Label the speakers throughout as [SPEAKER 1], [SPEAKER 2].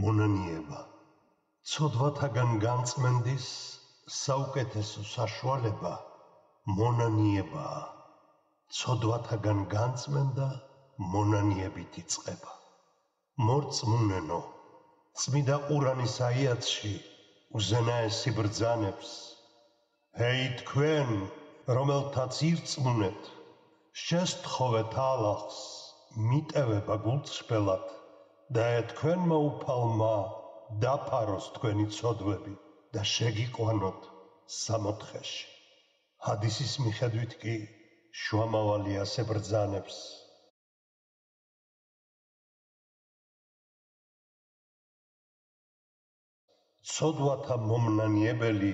[SPEAKER 1] მონანიება ცოდვათაგან განწმენდის საუკეთესო საშუალება მონანიებაა. ცოდვათაგან განწმენდა მონანიებით იწყება. მორწმუნენო, წმიდა ყურანის აიათში უზენაესი ბრძანებს. ჰეი თქვენ, რომელთაც ირწმუნეთ, შესთხოვეთ ალაჰს მიტევება გულწრფელად და თქვენმა უფალმა დაფაროს თქვენი ცოდვები და შეგიყვანოთ სამოთხეში. ჰადისის მიხედვით კი შუამავალი ასე ბრძანებს. ცოდვათა მომნანიებელი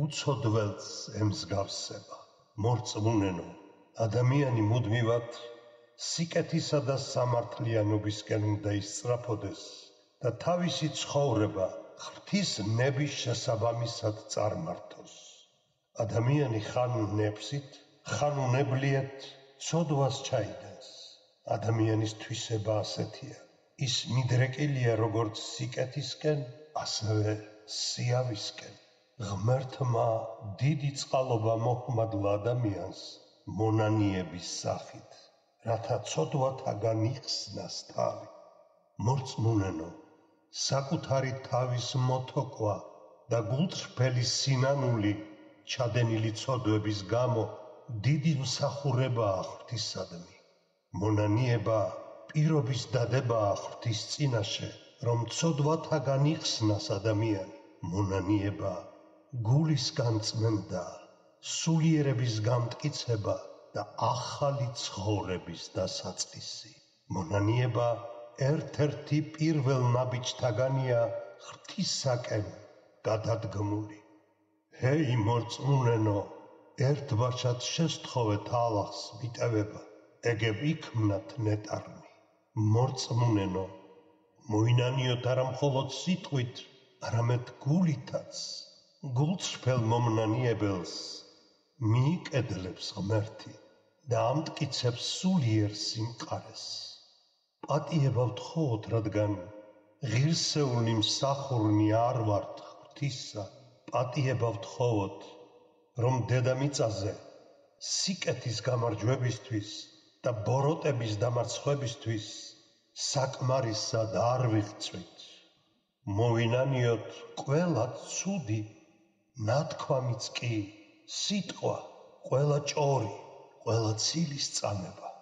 [SPEAKER 1] უცოდველს ემსგავსება. მორწმუნენო, ადამიანი მუდმივად სიკეთისა და სამართლიანობისკენ უნდა ისწრაფოდეს და თავისი ცხოვრება ღვთის ნების შესაბამისად წარმართოს. ადამიანი ხან ნეფსით, ხან უნებლიეთ ცოდვას ჩაიდენს. ადამიანის თვისება ასეთია, ის მიდრეკილია როგორც სიკეთისკენ, ასევე სიავისკენ. ღმერთმა დიდი წყალობა მოჰმადლა ადამიანს მონანიების სახით, რათა ცოდვათაგან იხსნას თავი. მორწმუნენო, საკუთარი თავის მოთოკვა და გულწრფელი სინანული ჩადენილი ცოდვების გამო დიდი მსახურებაა ღვთისადმი. მონანიება პირობის დადებაა ღვთის წინაშე, რომ ცოდვათაგან იხსნას ადამიანი. მონანიება გულის განწმენდა, სულიერების გამტკიცება და ახალი ცხოვრების დასაწყისი. მონანიება ერთ-ერთი პირველ ნაბიჯთაგანია ღვთისაკენ გადადგმული. ჰეი მორწმუნენო, ერთბაშად შესთხოვეთ ალაჰს მიტევება, ეგებ იქმნათ ნეტარნი. მორწმუნენო, მოინანიოთ არა მხოლოდ სიტყვით, არამედ გულითაც. გულწრფელ მომნანიებელს მიიკედლებს ღმერთი და ამტკიცებს სულიერ სიმყარეს. პატიება ვთხოვოთ, რადგან ღირსეული მსახურნი არ ვართ ღვთისა. პატიება ვთხოვოთ, რომ დედამიწაზე სიკეთის გამარჯვებისთვის და ბოროტების დამარცხებისთვის საკმარისად არ ვიღწვით. მოვინანიოთ ყველა ცუდი, ნათქვამიც კი, სიტყვა, ყველა ჭორი, ყველა ცილის წამება.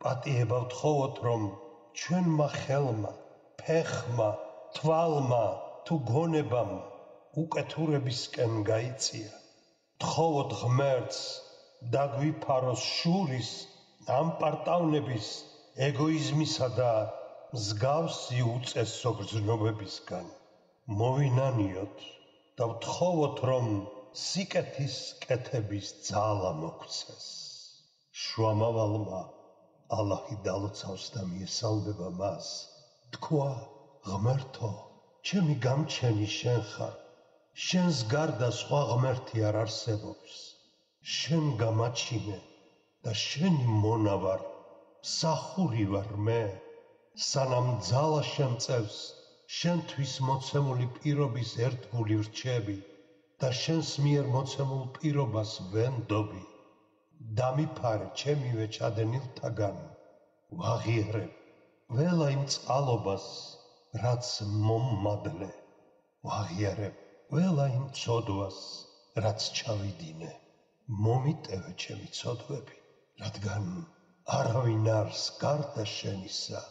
[SPEAKER 1] პატიება ვთხოვოთ, რომ ჩვენმა ხელმა, ფეხმა, თვალმა თუ გონებამ უკეთურებისკენ გაიწია. ვთხოვოთ ღმერთს დაგვიფაროს შურის, ამპარტავნების, ეგოიზმისა და მსგავსი უწესო გრძნობებისგან. მოვინანიოთ და ვთხოვოთ, რომ სიკეთის კეთების ძალა მოგვცეს. შუამავალმა, ალაჰი დალოცავს და მიესალმება მას, თქვა, ღმერთო, ჩემი გამჩენი შენ ხარ, შენს გარდა სხვა ღმერთი არ არსებობს. შენ გამაჩინე და შენი მონა ვარ, მსახური ვარ მე. სანამ ძალა შემწევს, შენთვის მოცემული პირობის ერთგული ვრჩები და შენს მიერ მოცემულ პირობას ვენდობი. დამიფარე ჩემივე ჩადენილთაგან, ვაღიარებ ყველა იმ წყალობას, რაც მომმადლე. ვაღიარებ ყველა იმ ცოდვას, რაც ჩავიდინე. მომიტევე ჩემი ცოდვები, რადგან არავინ არს გარდა შენისა,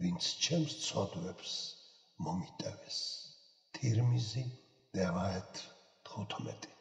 [SPEAKER 1] ვინც ჩემს ცოდვებს მომიტევეს. თირმიზი, რივაიათ 15.